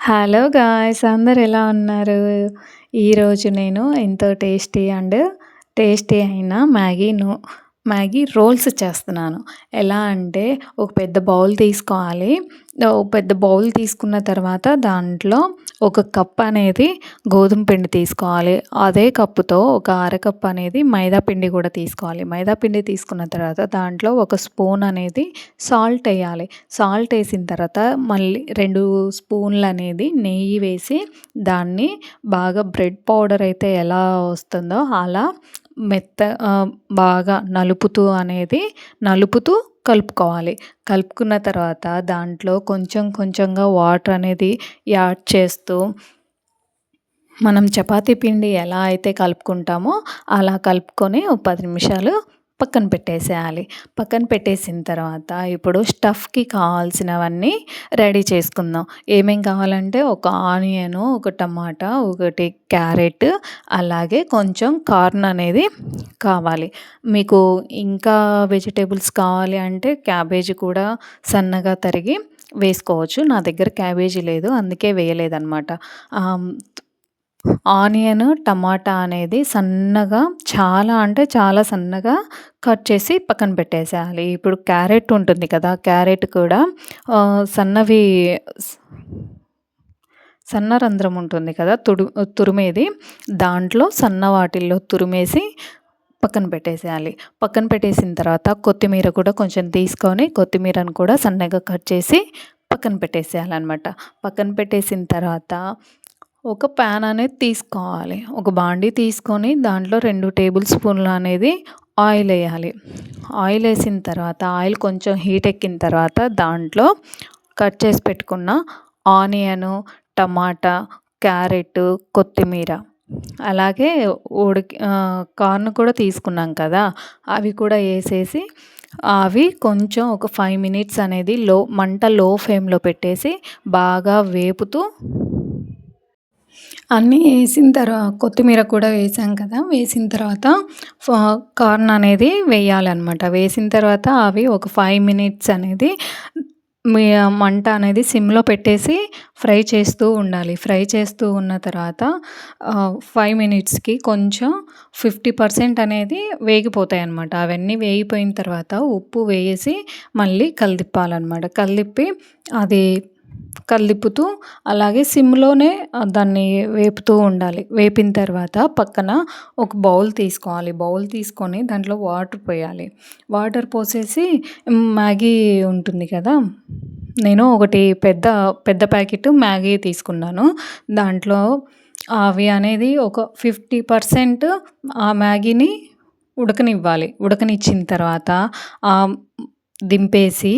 Hello guys, అందరు ఎలా ఉన్నారు? ఈరోజు నేను ఎంతో టేస్టీ అయిన మ్యాగీ రోల్స్ చేస్తున్నాను. ఎలా అంటే ఒక పెద్ద బౌల్ తీసుకోవాలి. ఒక పెద్ద బౌల్ తీసుకున్న తర్వాత దాంట్లో ఒక కప్ అనేది గోధుమ పిండి తీసుకోవాలి. అదే కప్పుతో ఒక అరకప్పు అనేది మైదా పిండి కూడా తీసుకోవాలి. మైదా పిండి తీసుకున్న తర్వాత దాంట్లో ఒక స్పూన్ అనేది సాల్ట్ వేయాలి. సాల్ట్ వేసిన తర్వాత మళ్ళీ 2 స్పూన్లు అనేది నెయ్యి వేసి దాన్ని బాగా బ్రెడ్ పౌడర్ అయితే ఎలా వస్తుందో అలా బాగా నలుపుతూ కలుపుకోవాలి. కలుపుకున్న తర్వాత దాంట్లో కొంచెం కొంచెంగా వాటర్ అనేది యాడ్ చేస్తూ మనం చపాతీ పిండి ఎలా అయితే కలుపుకుంటామో అలా కలుపుకొని ఒక 10 నిమిషాలు పక్కన పెట్టేసేయాలి. పక్కన పెట్టేసిన తర్వాత ఇప్పుడు స్టఫ్‌కి కావాల్సినవన్నీ రెడీ చేసుకుందాం. ఏమేం కావాలంటే ఒక ఆనియను, ఒక టమాటా, ఒకటి క్యారెట్, అలాగే కొంచెం కార్న్ అనేది కావాలి. మీకు ఇంకా వెజిటేబుల్స్ కావాలి అంటే క్యాబేజీ కూడా సన్నగా తరిగి వేసుకోవచ్చు. నా దగ్గర క్యాబేజీ లేదు, అందుకే వేయలేదనమాట. ఆనియన్, టమాటా అనేది సన్నగా, చాలా అంటే చాలా సన్నగా కట్ చేసి పక్కన పెట్టేసేయాలి. ఇప్పుడు క్యారెట్ ఉంటుంది కదా, క్యారెట్ కూడా సన్నవి సన్న రంధ్రం ఉంటుంది కదా, తురిమేది, దాంట్లో సన్న వాటిల్లో తురిమేసి పక్కన పెట్టేసేయాలి. పక్కన పెట్టేసిన తర్వాత కొత్తిమీర కూడా కొంచెం తీసుకొని కొత్తిమీరను కూడా సన్నగా కట్ చేసి పక్కన పెట్టేసేయాలన్నమాట. పక్కన పెట్టేసిన తర్వాత ఒక ప్యాన్ అనేది తీసుకోవాలి. ఒక బాండీ తీసుకొని దాంట్లో 2 టేబుల్ స్పూన్లు అనేది ఆయిల్ వేయాలి. ఆయిల్ వేసిన తర్వాత ఆయిల్ కొంచెం హీట్ ఎక్కిన తర్వాత దాంట్లో కట్ చేసి పెట్టుకున్న ఆనియను, టమాటా, క్యారెట్, కొత్తిమీర, అలాగే కార్న్ కూడా తీసుకున్నాం కదా, అవి కూడా వేసేసి అవి కొంచెం ఒక 5 మినిట్స్ అనేది లో ఫ్లేమ్లో పెట్టేసి బాగా వేపుతూ అన్నీ వేసిన కొత్తిమీర కూడా వేసాం కదా, వేసిన తర్వాత కార్న్ అనేది వేయాలన్నమాట. వేసిన తర్వాత అవి ఒక 5 మినిట్స్ అనేది మంట అనేది సిమ్లో పెట్టేసి ఫ్రై చేస్తూ ఉండాలి. ఫ్రై చేస్తూ ఉన్న తర్వాత 5 మినిట్స్కి కొంచెం 50% అనేది వేగిపోతాయి అన్నమాట. అవన్నీ వేగిపోయిన తర్వాత ఉప్పు వేసి మళ్ళీ కలిదిప్పాలన్నమాట. కలిదిప్పుతూ అలాగే సిమ్లోనే దాన్ని వేపుతూ ఉండాలి. వేపిన తర్వాత పక్కన ఒక బౌల్ తీసుకోవాలి. బౌల్ తీసుకొని దాంట్లో వాటర్ పోయాలి. వాటర్ పోసేసి మ్యాగీ ఉంటుంది కదా, నేను ఒకటి పెద్ద ప్యాకెట్ మ్యాగీ తీసుకున్నాను. దాంట్లో అవి అనేది ఒక 50% ఆ మ్యాగీని ఉడకనివ్వాలి. ఉడకనిచ్చిన తర్వాత దింపేసి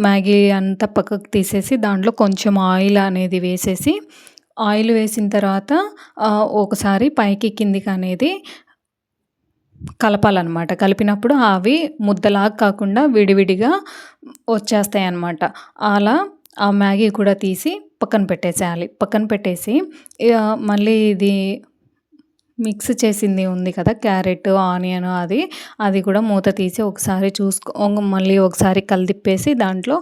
మ్యాగీ అంతా పక్కకు తీసేసి దాంట్లో కొంచెం ఆయిల్ అనేది వేసేసి, ఆయిల్ వేసిన తర్వాత ఒకసారి పైకి కిందికి అనేది కలపాలన్నమాట. కలిపినప్పుడు అవి ముద్దలాగా కాకుండా విడివిడిగా వచ్చేస్తాయి అన్నమాట. అలా ఆ మ్యాగీ కూడా తీసి పక్కన పెట్టేసేయాలి. పక్కన పెట్టేసి మళ్ళీ ఇది మిక్స్ చేసింది ఉంది కదా, క్యారెట్, ఆనియన్, అది కూడా మూత తీసి ఒకసారి మళ్ళీ ఒకసారి కలిదిప్పేసి దాంట్లో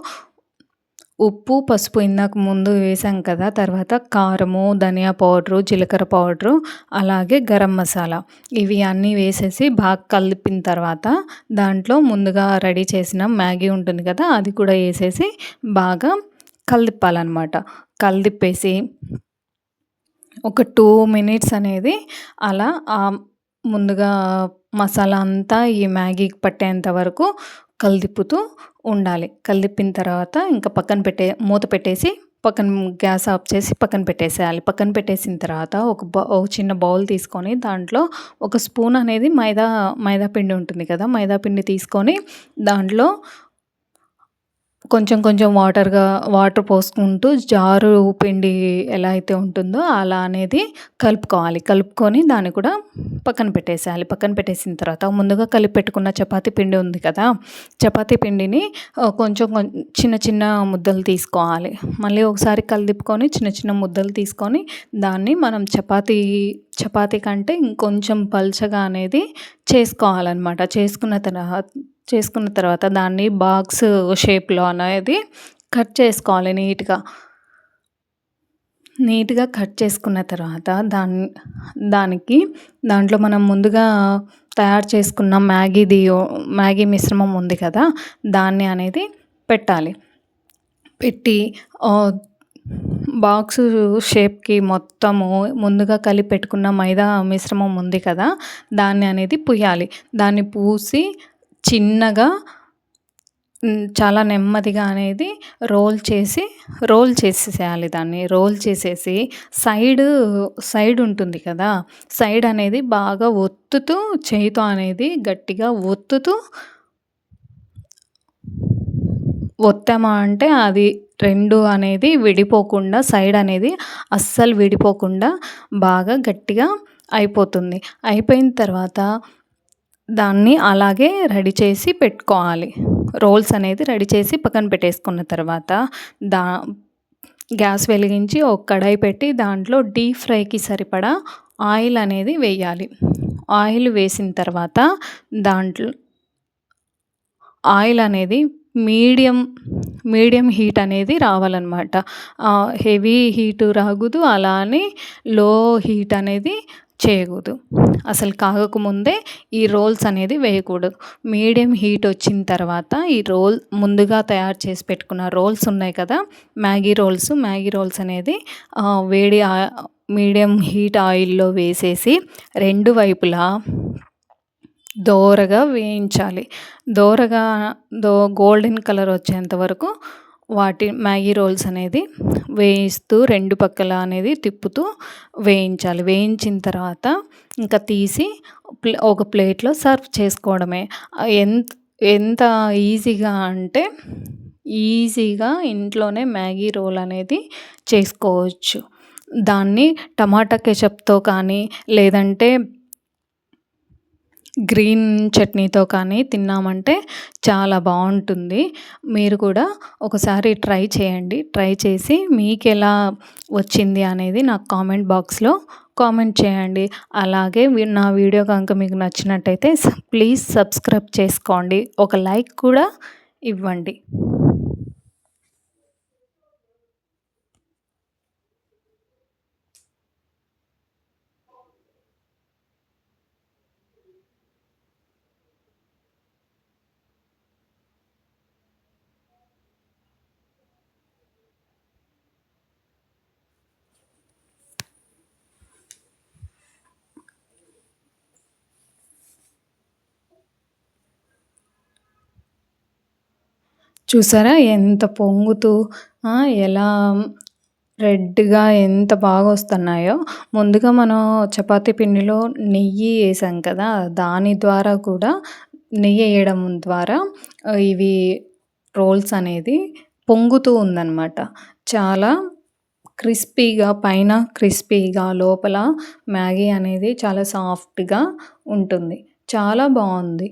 ఉప్పు, పసుపు ఇందాక ముందు వేసాం కదా, తర్వాత కారము, ధనియా పౌడరు, జీలకర్ర పౌడరు, అలాగే గరం మసాలా, ఇవి అన్నీ వేసేసి బాగా కలిపిన తర్వాత దాంట్లో ముందుగా రెడీ చేసిన మ్యాగీ ఉంటుంది కదా, అది కూడా వేసేసి బాగా కలిదిప్పాలన్నమాట. కలిదిప్పేసి ఒక 2 మినిట్స్ అనేది అలా ముందుగా మసాలా అంతా ఈ మ్యాగీకి పట్టేంత వరకు కలిదిప్పుతూ ఉండాలి. కలిదిప్పిన తర్వాత ఇంకా మూత పెట్టేసి గ్యాస్ ఆఫ్ చేసి పక్కన పెట్టేసేయాలి. పక్కన పెట్టేసిన తర్వాత ఒక చిన్న బౌల్ తీసుకొని దాంట్లో ఒక స్పూన్ అనేది మైదా పిండి ఉంటుంది కదా, మైదా పిండి తీసుకొని దాంట్లో కొంచెం కొంచెం వాటర్ పోసుకుంటూ జారు పిండి ఎలా అయితే ఉంటుందో అలా అనేది కలుపుకోవాలి. కలుపుకొని దాన్ని కూడా పక్కన పెట్టేసేయాలి. పక్కన పెట్టేసిన తర్వాత ముందుగా కలిపి పెట్టుకున్న చపాతీ పిండి ఉంది కదా, చపాతీ పిండిని కొంచెం చిన్న చిన్న ముద్దలు తీసుకోవాలి. మళ్ళీ ఒకసారి కలిదిప్పుకొని చిన్న చిన్న ముద్దలు తీసుకొని దాన్ని మనం చపాతీ కంటే ఇంకొంచెం పల్చగా అనేది చేసుకోవాలన్నమాట. చేసుకున్న తర్వాత దాన్ని బాక్స్ షేప్లో అనేది కట్ చేసుకోవాలి నీట్గా. నీట్‌గా కట్ చేసుకున్న తర్వాత దానికి దాంట్లో మనం ముందుగా తయారు చేసుకున్న మ్యాగీ మిశ్రమం ఉంది కదా! దాన్ని అనేది పెట్టాలి. పెట్టి ఆహ్, బాక్సు షేప్‌కి మొత్తము ముందుగా కలిపి పెట్టుకున్న మైదా మిశ్రమం ఉంది కదా! దాన్ని అనేది పూయాలి. దాన్ని పూసి చిన్నగా చాలా నెమ్మదిగా అనేది రోల్ చేసేసేయాలి దాన్ని. రోల్ చేసేసి సైడు సైడ్ ఉంటుంది కదా! సైడ్ అనేది బాగా ఒత్తుతూ చేయితో అనేది గట్టిగా ఒత్తామా అంటే అది 2 అనేది విడిపోకుండా సైడ్ అనేది అస్సలు విడిపోకుండా బాగా గట్టిగా అయిపోతుంది. అయిపోయిన తర్వాత దాన్ని అలాగే రెడీ చేసి పెట్టుకోవాలి. రోల్స్ అనేది రెడీ చేసి పక్కన పెట్టేసుకున్న తర్వాత దా గ్యాస్ వెలిగించి ఒక కడాయి పెట్టి దాంట్లో డీప్ ఫ్రైకి సరిపడా ఆయిల్ అనేది వేయాలి. ఆయిల్ వేసిన తర్వాత దాంట్లో ఆయిల్ అనేది మీడియం, మీడియం హీట్ అనేది రావాలనమాట. హెవీ హీటు రాకూడదు. అలా అని లో హీట్ అనేది చేయకూడదు. అసలు కాగకముందే ఈ రోల్స్ అనేది వేయకూడదు. మీడియం హీట్ వచ్చిన తర్వాత ఈ ముందుగా తయారు చేసి పెట్టుకున్న రోల్స్ ఉన్నాయి కదా! మ్యాగీ రోల్స్ అనేది వేడి మీడియం హీట్ ఆయిల్‌లో వేసేసి 2 వైపులా దోరగా వేయించాలి. దోరగా గోల్డెన్ కలర్ వచ్చేంత వరకు మ్యాగీ రోల్స్ అనేది వేయిస్తూ 2 పక్కల అనేది తిప్పుతూ వేయించాలి. వేయించిన తర్వాత ఇంకా తీసి ఒక ప్లేట్‌లో సర్వ్ చేసుకోవడమే. ఎంత ఈజీగా అంటే ఈజీగా ఇంట్లోనే మ్యాగీ రోల్ అనేది చేసుకోవచ్చు. దాన్ని టమాటా కెచప్‌తో కానీ లేదంటే గ్రీన్ చట్నీతో కానీ తిన్నామంటే చాలా బావుంటుంది. మీరు కూడా ఒకసారి ట్రై చేయండి. ట్రై చేసి మీకెలా వచ్చింది అనేది నాకు కామెంట్ బాక్స్‌లో కామెంట్ చేయండి. అలాగే నా వీడియో గనుక మీకు నచ్చినట్టయితే ప్లీజ్ సబ్స్క్రైబ్ చేసుకోండి. ఒక లైక్ కూడా ఇవ్వండి. చూసారా ఎంత పొంగుతూ ఎలా రెడ్‌గా ఎంత బాగొస్తున్నాయో. ముందుగా మనం చపాతీ పిండిలో నెయ్యి ఏసాం కదా! దాని ద్వారా కూడా నెయ్యేయడం ద్వారా ఇవి రోల్స్ అనేది పొంగుతూ ఉందనమాట. చాలా క్రిస్పీగా పైన క్రిస్పీగా లోపల మ్యాగీ అనేది చాలా సాఫ్ట్‌గా ఉంటుంది. చాలా బావుంది.